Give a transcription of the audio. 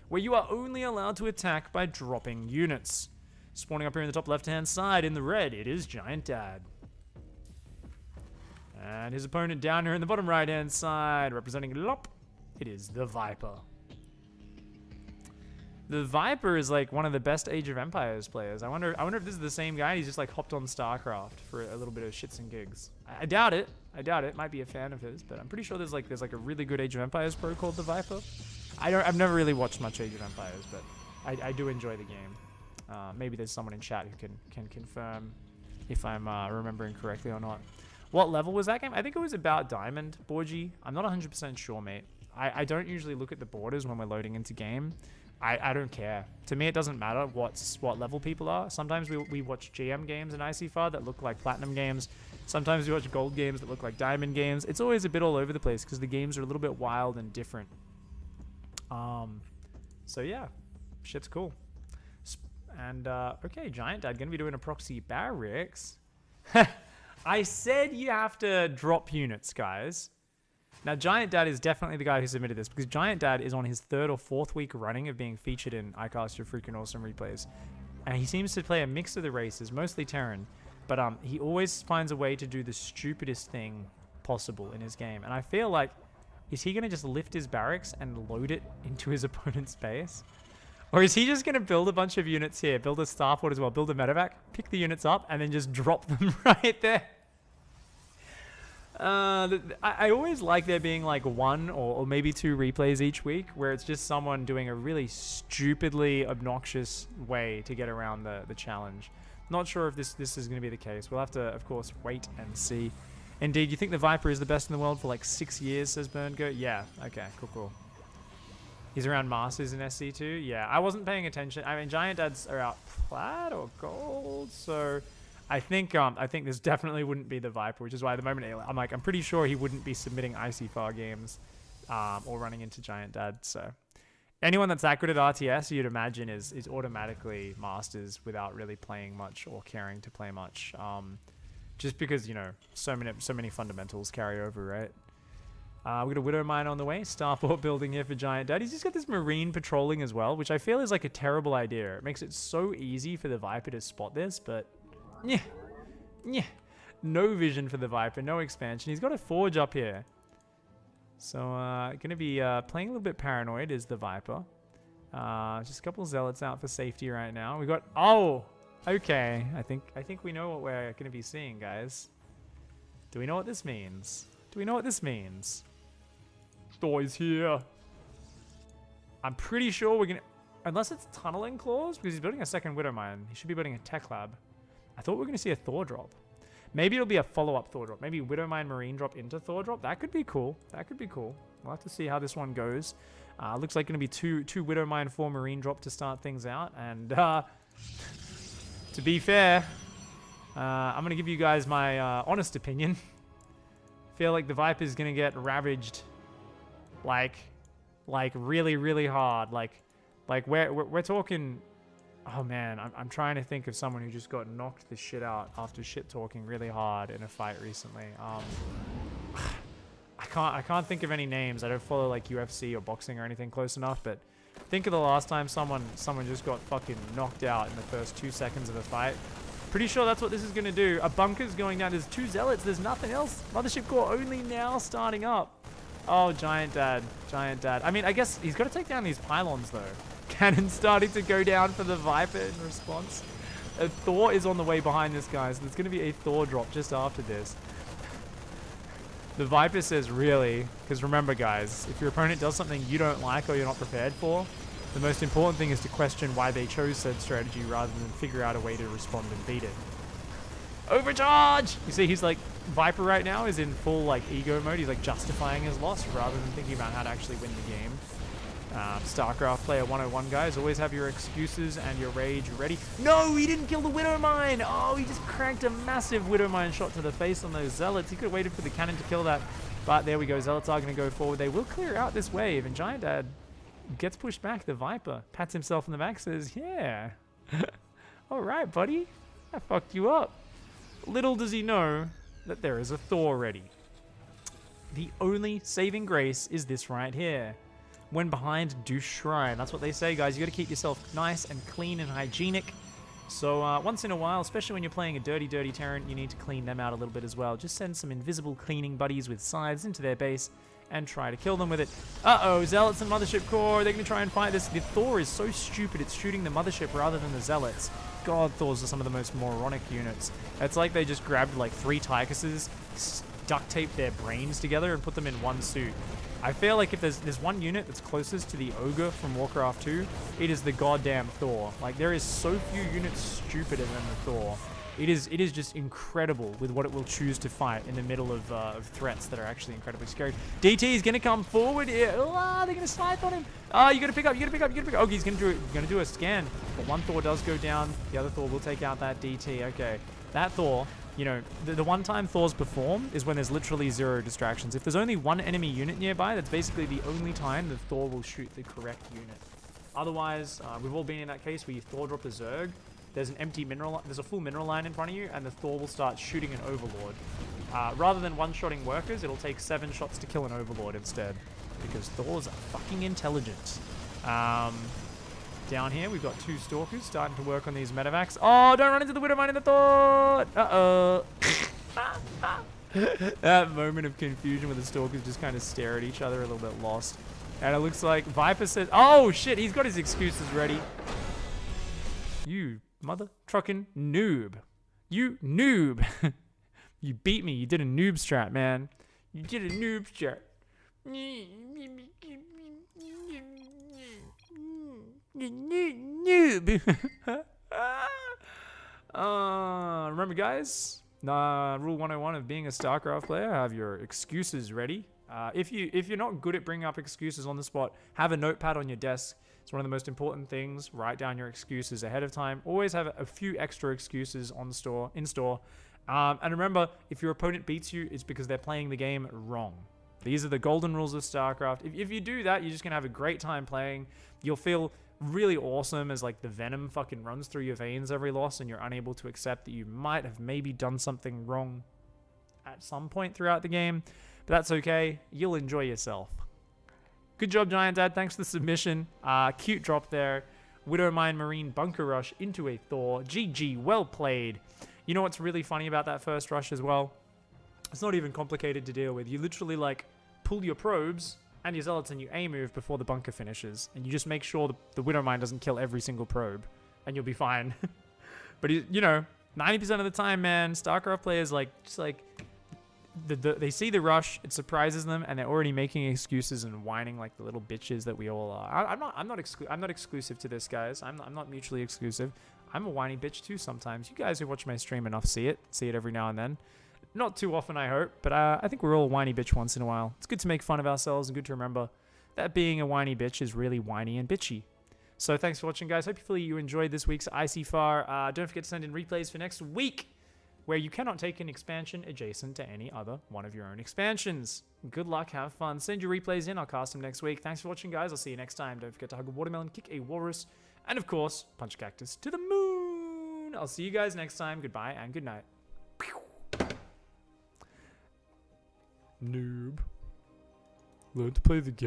where you are only allowed to attack by dropping units. Spawning up here in the top left-hand side in the red, it is Giant Dad. And his opponent down here in the bottom right-hand side, representing Lop, it is the Viper. The Viper is like one of the best Age of Empires players. I wonder if this is the same guy. He's just like hopped on StarCraft for a little bit of shits and gigs. I doubt it. I doubt it. Might be a fan of his, but I'm pretty sure there's like a really good Age of Empires pro called the Viper. I've never really watched much Age of Empires, but I do enjoy the game. Maybe there's someone in chat who can confirm if I'm remembering correctly or not. What level was that game? I think it was about Diamond, Borgie. I'm not 100% sure, mate. I don't usually look at the borders when we're loading into game. I don't care. To me, it doesn't matter what level people are. Sometimes we watch GM games in ICFAR that look like Platinum games. Sometimes we watch Gold games that look like Diamond games. It's always a bit all over the place because the games are a little bit wild and different. So yeah, shit's cool. And okay, Giant Dad gonna be doing a proxy barracks. I said you have to drop units, guys. Now, Giant Dad is definitely the guy who submitted this because Giant Dad is on his 3rd or 4th week running of being featured in iCast Your Freaking Awesome Replays. And he seems to play a mix of the races, mostly Terran. But he always finds a way to do the stupidest thing possible in his game. And I feel like, is he going to just lift his barracks and load it into his opponent's base? Or is he just going to build a bunch of units here, build a starport as well, build a medevac, pick the units up, and then just drop them right there? I always like there being like 1 or maybe 2 replays each week where it's just someone doing a really stupidly obnoxious way to get around the challenge. Not sure if this is going to be the case. We'll have to, of course, wait and see. Indeed, you think the Viper is the best in the world for like 6 years, says Burngo? Yeah, okay, cool. He's around Masters in SC2? Yeah, I wasn't paying attention. I mean, Giant Dads are out Plat or Gold, so I think this definitely wouldn't be the Viper, which is why at the moment I'm pretty sure he wouldn't be submitting ICFAR games or running into Giant Dad. So anyone that's that good at RTS, you'd imagine is automatically Masters without really playing much or caring to play much. Just because, you know, so many fundamentals carry over, right? We got a Widow Mine on the way. Starport building here for Giant Dad. He's just got this Marine patrolling as well, which I feel is like a terrible idea. It makes it so easy for the Viper to spot this, but yeah. No vision for the Viper, no expansion. He's got a Forge up here. So, going to be playing a little bit paranoid is the Viper. Just a couple of Zealots out for safety right now. We got, oh, okay. I think we know what we're going to be seeing, guys. Do we know what this means? Thor is here. I'm pretty sure we're going to, unless it's Tunneling Claws, because he's building a second Widow Mine. He should be building a Tech Lab. I thought we were going to see a Thor drop. Maybe it'll be a follow-up Thor drop. Maybe Widow Mine Marine drop into Thor drop. That could be cool. We'll have to see how this one goes. Looks like going to be two Widow Mine, 4 Marine drop to start things out. And to be fair, I'm going to give you guys my honest opinion. Feel like the Viper is going to get ravaged like really hard. Like we're talking. Oh man, I'm trying to think of someone who just got knocked the shit out after shit talking really hard in a fight recently. I can't think of any names. I don't follow like UFC or boxing or anything close enough, but think of the last time someone just got fucking knocked out in the first 2 seconds of a fight. Pretty sure that's what this is going to do. A bunker's going down. There's 2 Zealots. There's nothing else. Mothership Core only now starting up. Oh, Giant Dad. I mean, I guess he's got to take down these pylons though. Cannon starting to go down for the Viper in response. A Thor is on the way behind this guy, so there's going to be a Thor drop just after this. The Viper says, really? Because remember, guys, if your opponent does something you don't like or you're not prepared for, the most important thing is to question why they chose said strategy rather than figure out a way to respond and beat it. Overcharge! You see, he's like, Viper right now is in full like ego mode. He's like justifying his loss rather than thinking about how to actually win the game. StarCraft player 101, guys. Always have your excuses and your rage ready. No, he didn't kill the Widow Mine. Oh, he just cranked a massive Widow Mine shot to the face on those Zealots. He could have waited for the cannon to kill that. But there we go. Zealots are going to go forward. They will clear out this wave. And Giant Dad gets pushed back. The Viper pats himself in the back, says, yeah. All right, buddy. I fucked you up. Little does he know that there is a Thor ready. The only saving grace is this right here. when behind, do shrine. That's what they say, guys. You got to keep yourself nice and clean and hygienic. So once in a while, especially when you're playing a dirty Terran, you need to clean them out a little bit as well. Just send some invisible cleaning buddies with scythes into their base and try to kill them with it. Uh-oh, Zealots and Mothership Core. They're going to try and fight this. The Thor is so stupid. It's shooting the Mothership rather than the Zealots. God, Thors are some of the most moronic units. It's like they just grabbed like 3 Tychuses, duct taped their brains together, and put them in one suit. I feel like if there's one unit that's closest to the Ogre from Warcraft 2, it is the goddamn Thor. Like, there is so few units stupider than the Thor. It is just incredible with what it will choose to fight in the middle of threats that are actually incredibly scary. DT is going to come forward here. Oh, they're going to snipe on him. Oh, you got to pick up, you got to pick up, you got to pick up. Okay, he's going to do a scan. But one Thor does go down. The other Thor will take out that DT. Okay, that Thor... You know, the one time Thors perform is when there's literally 0 distractions. If there's only one enemy unit nearby, that's basically the only time the Thor will shoot the correct unit. Otherwise, we've all been in that case where you Thor drop a Zerg, there's an empty mineral, there's a full mineral line in front of you, and the Thor will start shooting an Overlord. Rather than one-shotting workers, it'll take 7 shots to kill an Overlord instead, because Thors are fucking intelligent. Down here, we've got 2 Stalkers starting to work on these medevacs. Oh, don't run into the Widowmine in the Thor! Uh-oh. That moment of confusion where the Stalkers just kind of stare at each other, a little bit lost. And it looks like Viper says, oh shit, he's got his excuses ready. You mother trucking noob. You noob. You beat me. You did a noob strat, man. You did a noob strat. Noob. Remember, guys, rule 101 of being a StarCraft player, have your excuses ready. If you're not good at bringing up excuses on the spot, have a notepad on your desk. It's one of the most important things. Write down your excuses ahead of time. Always have a few extra excuses in store. And remember, if your opponent beats you, it's because they're playing the game wrong. These are the golden rules of StarCraft. If you do that, you're just gonna have a great time playing. You'll feel really awesome as like the venom fucking runs through your veins every loss, and you're unable to accept that you might have maybe done something wrong at some point throughout the game. But that's okay. You'll enjoy yourself. Good job, Giant Dad. Thanks for the submission. Cute drop there. Widowmine Marine Bunker Rush into a Thor. GG, well played. You know what's really funny about that first rush as well? It's not even complicated to deal with. You literally like pull your probes and your Zealots and you A move before the bunker finishes. And you just make sure the Widowmine doesn't kill every single probe. And you'll be fine. But, you know, 90% of the time, man, StarCraft players they see the rush, it surprises them, and they're already making excuses and whining like the little bitches that we all are. I'm not exclusive to this, guys. I'm not mutually exclusive. I'm a whiny bitch too sometimes. You guys who watch my stream enough see it every now and then. Not too often, I hope, but I think we're all a whiny bitch once in a while. It's good to make fun of ourselves and good to remember that being a whiny bitch is really whiny and bitchy. So thanks for watching, guys. Hopefully you enjoyed this week's IC4. Don't forget to send in replays for next week, where you cannot take an expansion adjacent to any other one of your own expansions. Good luck, have fun. Send your replays in, I'll cast them next week. Thanks for watching, guys. I'll see you next time. Don't forget to hug a watermelon, kick a walrus, and of course, punch a cactus to the moon. I'll see you guys next time. Goodbye and good night. Noob. Learn to play the game.